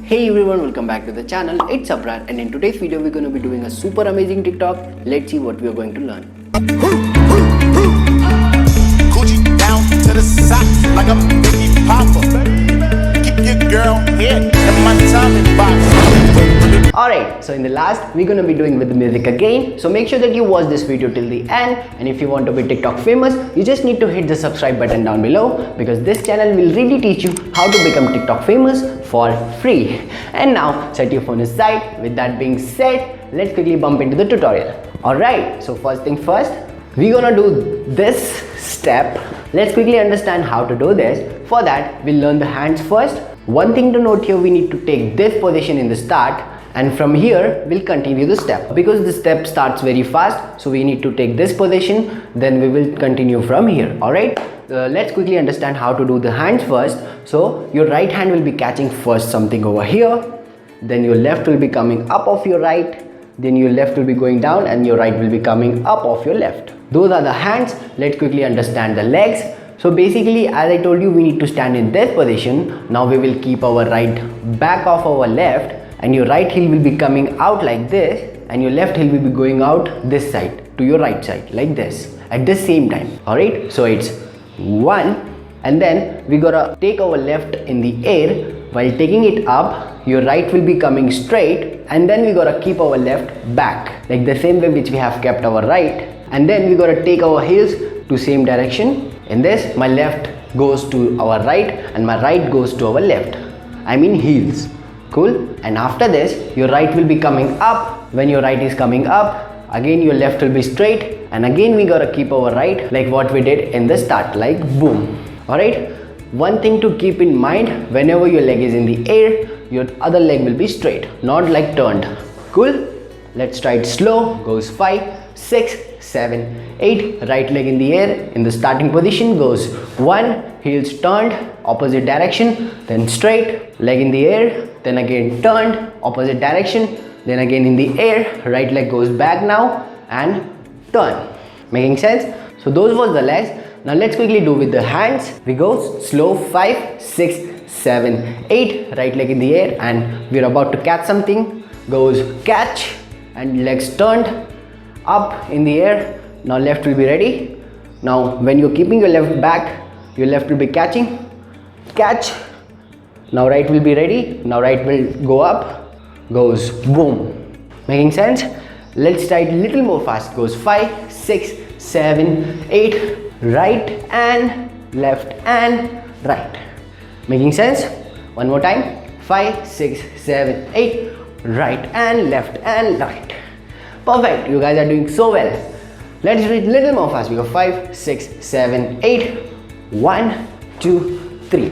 Hey everyone, welcome back to the channel. It's Abrar and in today's video we're going to be doing a super amazing TikTok. Let's see what we are going to learn. Coochie down to the socks like a Biggie Popper. Keep your girl here in my timing box. Alright, so in the last we're going to be doing with the music again. So make sure that you watch this video till the end, and if you want to be TikTok famous, you just need to hit the subscribe button down below, because this channel will really teach you how to become TikTok famous for free. And now set your phone aside. With that being said, let's quickly bump into the tutorial. Alright, so first thing first, we're gonna do this step. Let's quickly understand how to do this. For that, we'll learn the hands first. One thing to note here, we need to take this position in the start, and from here we'll continue the step. Because the step starts very fast, so we need to take this position, then we will continue from here. Alright, let's quickly understand how to do the hands first. So your right hand will be catching first something over here, then your left will be coming up of your right, then your left will be going down, and your right will be coming up of your left. Those are the hands. Let's quickly understand the legs. So basically, as I told you, we need to stand in this position. Now we will keep our right back of our left, and your right heel will be coming out like this, and your left heel will be going out this side to your right side like this at the same time. Alright, so it's 1, and then we gotta take our left in the air. While taking it up, your right will be coming straight, and then we gotta keep our left back like the same way which we have kept our right, and then we gotta take our heels to same direction. In this, my left goes to our right and my right goes to our left, I mean heels. Cool. And after this, your right will be coming up. When your right is coming up, again your left will be straight, and again we gotta keep our right like what we did in the start, like boom. Alright, one thing to keep in mind, whenever your leg is in the air, your other leg will be straight, not like turned. Cool. Let's try it slow. Goes 5, 6, 7, 8. Right leg in the air in the starting position goes 1, heels turned opposite direction, then straight, leg in the air, then again turned opposite direction, then again in the air, right leg goes back now and turn. Making sense? So those was the legs. Now let's quickly do with the hands. We go slow. 5, 6, 7, 8. Right leg in the air, and we're about to catch something. Goes catch, and legs turned up in the air. Now left will be ready. Now when you're keeping your left back, your left will be catching, catch. Now right will be ready. Now right will go up, goes boom. Making sense? Let's try it a little more fast. Goes 5, 6, 7, 8. Right and left and right. Making sense? One more time. 5, 6, 7, 8. Right and left and right. Perfect. You guys are doing so well. Let's read a little more fast. We go 5, 6, 7, 8. 1, 2, 3.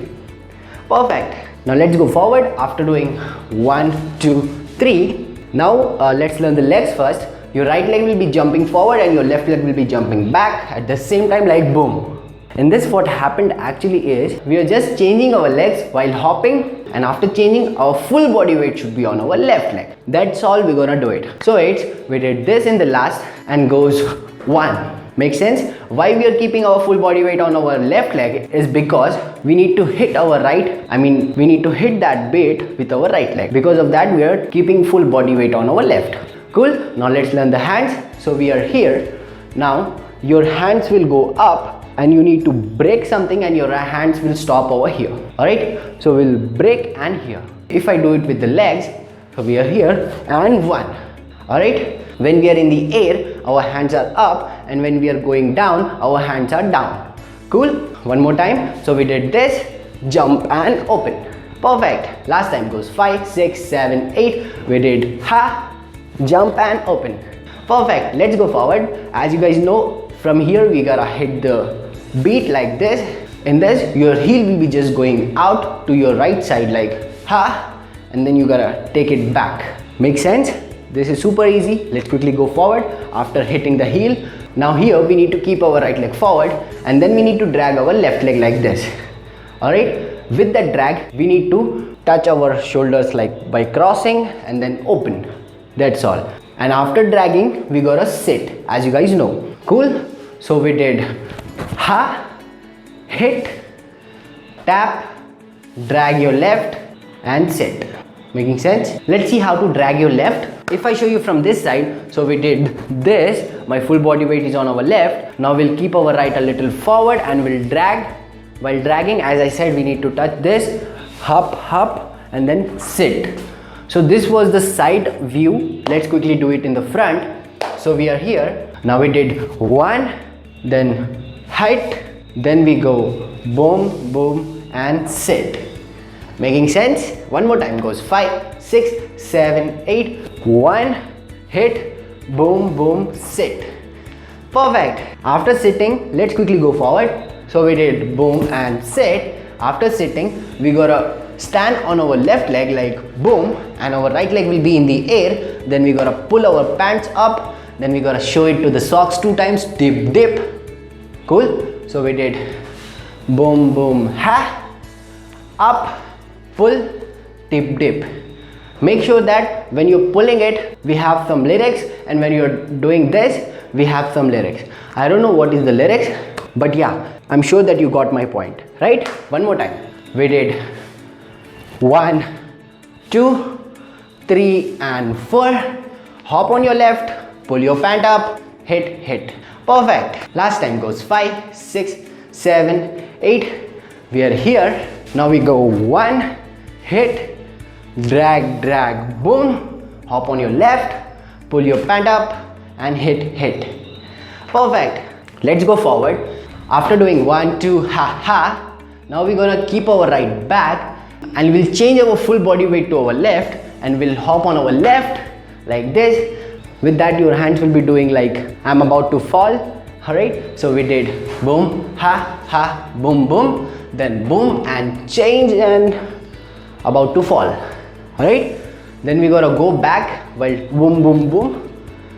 Perfect. Now let's go forward after doing 1, 2, 3. Now let's learn the legs first. Your right leg will be jumping forward and your left leg will be jumping back at the same time, like boom. In this, what happened actually is we are just changing our legs while hopping, and after changing, our full body weight should be on our left leg. That's all we're gonna do it. So we did this in the last and goes 1. Makes sense? Why we are keeping our full body weight on our left leg is because we need to hit our we need to hit that bait with our right leg. Because of that, we are keeping full body weight on our left. Cool. Now let's learn the hands. So we are here. Now your hands will go up, and you need to break something, and your hands will stop over here. Alright, so we'll break and here. If I do it with the legs, so we are here and 1. Alright, when we are in the air, our hands are up, and when we are going down, our hands are down. Cool. One more time. So we did this, jump and open. Perfect. Last time goes 5, 6, 7, 8. We did ha, jump and open. Perfect. Let's go forward. As you guys know, from here we gotta hit the beat like this. In this, your heel will be just going out to your right side like ha, and then you gotta take it back. Make sense? This is super easy. Let's quickly go forward after hitting the heel. Now here we need to keep our right leg forward, and then we need to drag our left leg like this. Alright, with that drag we need to touch our shoulders like by crossing and then open. That's all. And after dragging, we gotta sit, as you guys know. Cool. So we did ha, hit, tap, drag your left and sit. Making sense? Let's see how to drag your left. If I show you from this side, so we did this, my full body weight is on our left. Now we'll keep our right a little forward and we'll drag. While dragging, as I said, we need to touch this, hop, and then sit. So this was the side view. Let's quickly do it in the front. So we are here. Now we did 1, then height, then we go boom, boom, and sit. Making sense? One more time. Goes 5, 6, 7, 8. 1, hit, boom, boom, sit. Perfect. After sitting, let's quickly go forward. So we did boom and sit. After sitting, we gotta stand on our left leg like boom, and our right leg will be in the air. Then we gotta pull our pants up. Then we gotta show it to the socks 2 times. Dip, dip. Cool? So we did boom, boom, ha, up, pull, dip, dip. Make sure that when you're pulling it, we have some lyrics, and when you're doing this, we have some lyrics. I don't know what is the lyrics, but yeah, I'm sure that you got my point, right? One more time. We did 1, 2, 3, and 4. Hop on your left, pull your pant up, hit, hit. Perfect. Last time goes 5, 6, 7, 8. We are here. Now we go 1, hit, drag, drag, boom. Hop on your left, pull your pant up, and hit, hit. Perfect. Let's go forward. After doing 1, 2, ha, ha. Now we're gonna keep our right back, and we'll change our full body weight to our left, and we'll hop on our left like this. With that, your hands will be doing like I'm about to fall. Alright, so we did boom, ha, ha, boom, boom, then boom and change and about to fall. Alright, then we gotta go back while boom, boom, boom.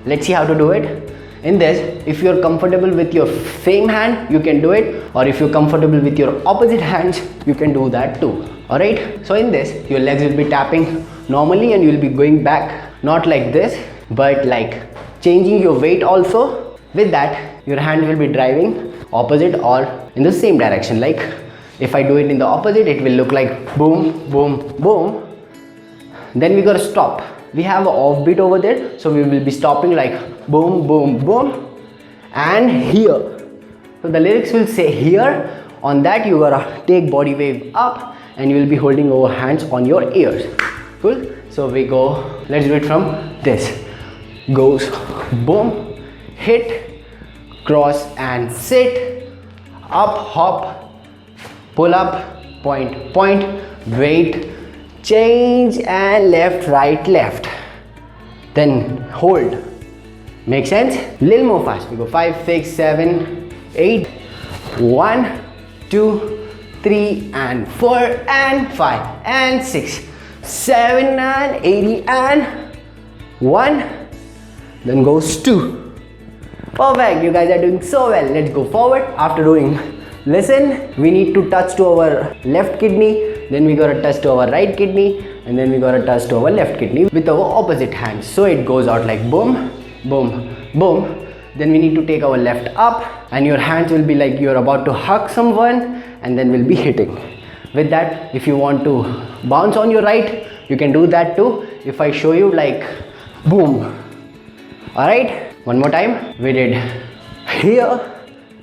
Let's see how to do it. In this, if you're comfortable with your same hand, you can do it, or if you're comfortable with your opposite hands, you can do that too. Alright, so in this, your legs will be tapping normally and you'll be going back, not like this, but like changing your weight also. With that, your hand will be driving opposite or in the same direction. Like if I do it in the opposite, it will look like boom, boom, boom. Then we gotta stop. We have an offbeat over there, so we will be stopping like boom, boom, boom, and here. So the lyrics will say here. On that, you gotta take body wave up, and you will be holding our hands on your ears. Cool? So we go. Let's do it from this. Goes boom, hit, cross and sit, up, hop, pull up, point, point, wait, change, and left, right, left. Then hold. Make sense? Little more fast. We go 5, 6, 7, 8. 1, 2, 3, and 4, and 5, and 6, 7, and 80, and 1. Then goes 2. Perfect. You guys are doing so well. Let's go forward. After doing listen, we need to touch to our left kidney, then we gotta touch to our right kidney, and then we gotta touch to our left kidney with our opposite hand. So it goes out like boom, boom, boom. Then we need to take our left up, and your hands will be like you're about to hug someone, and then we'll be hitting. With that, if you want to bounce on your right, you can do that too. If I show you like boom. Alright, one more time. We did here.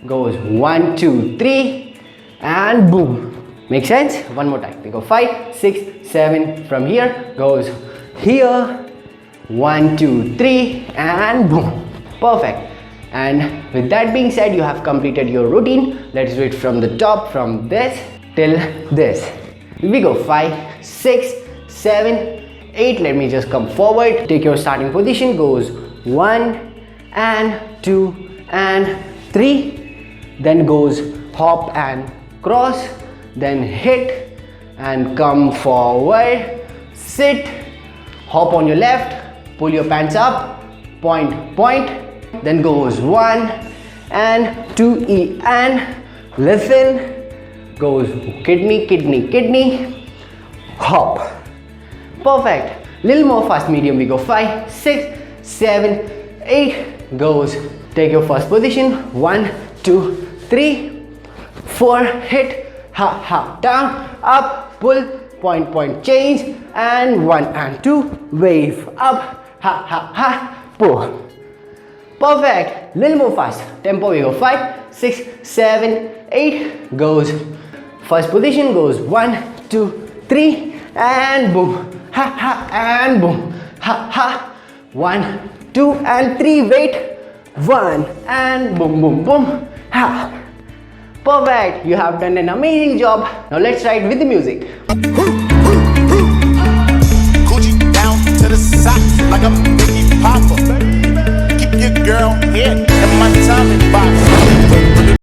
Goes 1, 2, 3, and boom. Make sense? One more time. We go 5, 6, 7. From here goes here. 1, 2, 3, and boom. Perfect. And with that being said, you have completed your routine. Let's do it from the top, from this till this. We go 5, 6, 7, 8. Let me just come forward. Take your starting position. Goes 1 and 2 and 3. Then goes hop and cross, then hit and come forward, sit, hop on your left, pull your pants up, point, point, then goes 1 and 2 and listen, goes kidney, kidney, kidney, hop. Perfect. Little more fast medium. We go 5, 6, 7, 8. Goes. Take your first position. 1, 2, 3, 4. Hit. Ha ha. Down. Up. Pull. point, change, and 1 and 2, wave up, ha ha ha, pull. Perfect. Little more fast. Tempo we go 5, 6, 7, 8. Goes. First position goes 1, 2, 3, and boom. Ha ha and boom. Ha ha. 1, 2, and 3. Wait. 1 and boom, boom, boom. Ha. Perfect. You have done an amazing job. Now let's try it with the music.